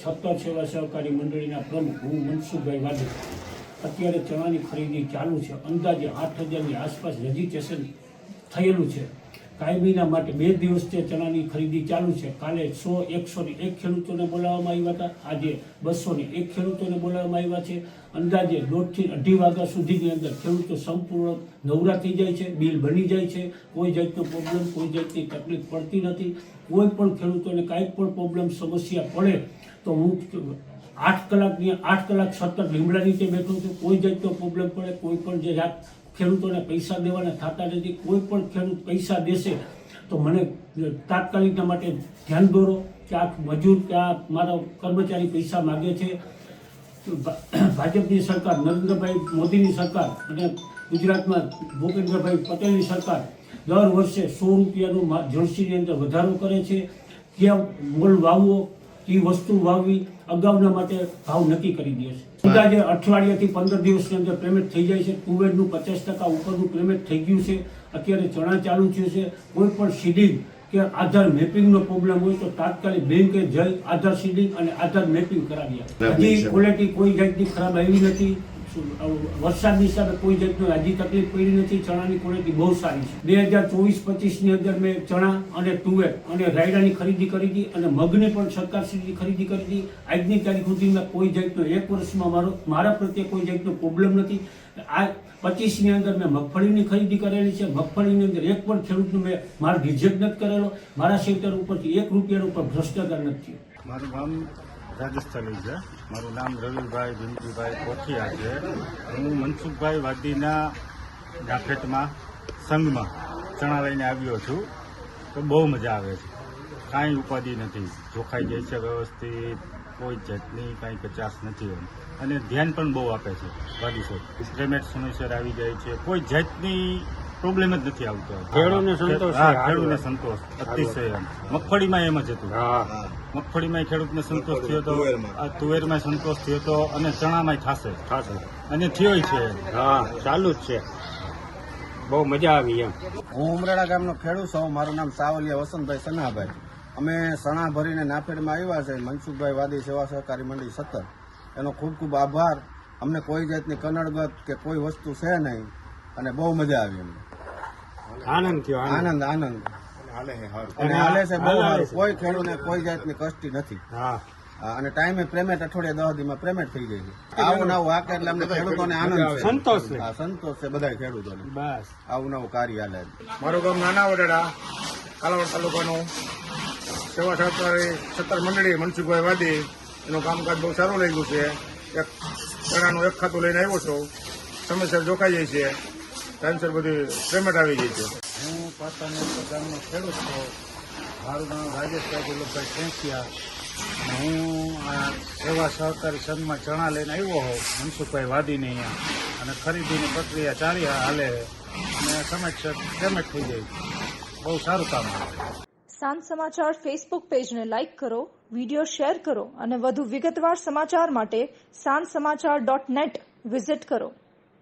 છત્તર સેવા સહકારી મંડળીના પ્રમુખ હું મનસુખભાઈ વાદે અત્યારે ચણાની ખરીદી ચાલુ છે। અંદાજે 8,000ની આસપાસ રજીસ્ટ્રેશન થયેલું છે। કાયમીના માટે 2 દિવસથી ચણાની ખરીદી ચાલુ છે। કાલે 101 ખેડૂતોને બોલાવવામાં આવ્યા હતા, આજે 201 ખેડૂતોને બોલાવવામાં આવ્યા છે। અંદાજે 1.5 થી 2.5 વાગ્યા સુધીની અંદર ખેડૂતો સંપૂર્ણ નવરા થઈ જાય છે, બિલ બની જાય છે। કોઈ જાતનો પ્રોબ્લેમ, કોઈ જાતની તકલીફ પડતી નથી। કોઈ પણ ખેડૂતોને કાંઈ પણ પ્રોબ્લેમ સમસ્યા પડે તો હું 8 કલાક સતત લીમડા નીચે બેઠો છું। કોઈ જાતનો પ્રોબ્લેમ પડે, કોઈ પણ જે જાત ખેડૂતોને પૈસા દેવાના થતા નથી, કોઈ પણ ખેડૂત પૈસા દેશે તો મને તાત્કાલિકના માટે ધ્યાન દોરો કે આ મજૂર કે આ મારા કર્મચારી પૈસા માગે છે। ભાજપની સરકાર, નરેન્દ્રભાઈ મોદીની સરકાર અને ગુજરાતમાં ભૂપેન્દ્રભાઈ પટેલની સરકાર દર વર્ષે 100 રૂપિયાનું જળસીની અંદર વધારો કરે છે। ક્યાં મોલ વાવવો, એ વસ્તુ વાવવી, અગાઉના માટે ભાવ નક્કી કરી દે છે। અંદાજે અઠવાડિયાથી 15 દિવસની અંદર પેમેન્ટ થઈ જાય છે। તુવેરનું 50% ઉપરનું પેમેન્ટ થઈ ગયું છે। અત્યારે ચણા ચાલુ થયું છે। કોઈ પણ સીડિંગ કે આધાર મેપિંગનો પ્રોબ્લેમ હોય તો તાત્કાલિક બેંકે જઈ આધાર સીડિંગ અને આધાર મેપિંગ કરાવી આપે। હજી ક્વોલિટી કોઈ જાતની ખરાબ આવી નથી। વરસાદની હિસાબે કોઈ જાતની હજી તકલીફ પડી નથી। ચણાની ક્વોલિટી બહુ સારી છે। 2024-25ની અંદર મેં ચણા અને તુવેર અને રાયડાની ખરીદી કરી હતી અને મગની પણ સરકારશ્રીની ખરીદી કરી હતી। આજની તારીખ સુધીમાં કોઈ જાતનો 1 વર્ષમાં મારા પ્રત્યે કોઈ જાતનો પ્રોબ્લેમ નથી। આ 25ની અંદર મેં મગફળીની ખરીદી કરેલી છે। મગફળીની અંદર એક પણ ખેડૂતનું મેં મારો રિજેક્ટ નથી કરેલો। મારા સેન્ટર ઉપરથી 1 રૂપિયાનો ઉપર ભ્રષ્ટાચાર નથી થયો। મારું ગામ રાજસ્થાની છે। મારું નામ રવિભાઈ ભીમજીભાઈ કોઠિયા છે। હું મનસુખભાઈ વાદીના જાફેટમાં સંઘમાં ચણા લઈને આવ્યો છું। તો બહુ મજા આવે છે, કાંઈ ઉપાધિ નથી, જોખાઈ જાય છે વ્યવસ્થિત, કોઈ જાતની કાંઈ કચાશ નથી અને ધ્યાન પણ બહુ આપે છે વાદી સાહેબ। પેમેન્ટ સમયસર આવી જાય છે, કોઈ જાતની પ્રોબ્લેમ જ નથી આવતો। ખેડૂતને સંતોષ, ખેડૂતને સંતોષ અતિશય। મગફળીમાં એમ જ હતું, મગફળીમાં ખેડૂતને સંતોષ થયો હતો, આ તુવેરમાં સંતોષ થયો હતો અને ચણામાં થશે અને થયોય છે। હા, ચાલુ જ છે, બહુ મજા આવી એમ। હું ઉમરાળા ગામનો ખેડૂત છું। મારું નામ સાવલિયા વસંતભાઈ સનાભાઈ। અમે ચણા ભરીને નાફેડમાં આવ્યા છે। મનસુખભાઈ વાદી સેવા સહકારી મંડળી 17, એનો ખૂબ ખૂબ આભાર। અમને કોઈ જાતની કનડગત કે કોઈ વસ્તુ છે નહીં અને બહુ મજા આવી અમને। આનંદ થયો, આનંદ અને હાલે છે બહુ સારું। કોઈ ખેડૂતને કોઈ જાતની કષ્ટી નથી। હા, અને ટાઈમે પેમેન્ટ અઠવાડિયા 10 દીમાં પેમેન્ટ થઈ જાય છે। આવું નવું આકે એટલે અમને ખેડૂતોને આનંદ છે, સંતોષ છે। હા, સંતોષ છે બધા ખેડૂતોને। બસ આવું નવું કાર્ય હાલે। મારું ગામ નાના વડાડા, કાલાવડ તાલુકાનું સેવા સહકારી 17 મંડળી મનસુખભાઈ વાદી, એનું કામકાજ બહુ સારું લાગ્યું છે। એક ચણાનું 1 ખાતું લઈને આવ્યો છું, સમયસર જોખાઈ જાય છે, ટાઈમસર બધી પેમેન્ટ આવી જાય છે। હું પાતાના ગામનો ખેડૂત છું। મારું નામ રાજેશભાઈ ગુલાબભાઈ ખેંચિયા। હું આ સેવા સહકારી સંઘમાં ચણા લઈને આવ્યો હોઉં મનસુખભાઈ વાદીને અહીંયા, અને ખરીદીની પ્રક્રિયા ચાલી હાલે અને સમયસર પેમેન્ટ થઈ જાય। બહુ સારું કામ આવે। સાંજ સમાચાર ફેસબુક પેજને લાઇક કરો, વિડીયો શેર કરો અને વધુ વિગતવાર સમાચાર માટે sanssamachar.net વિઝિટ કરો।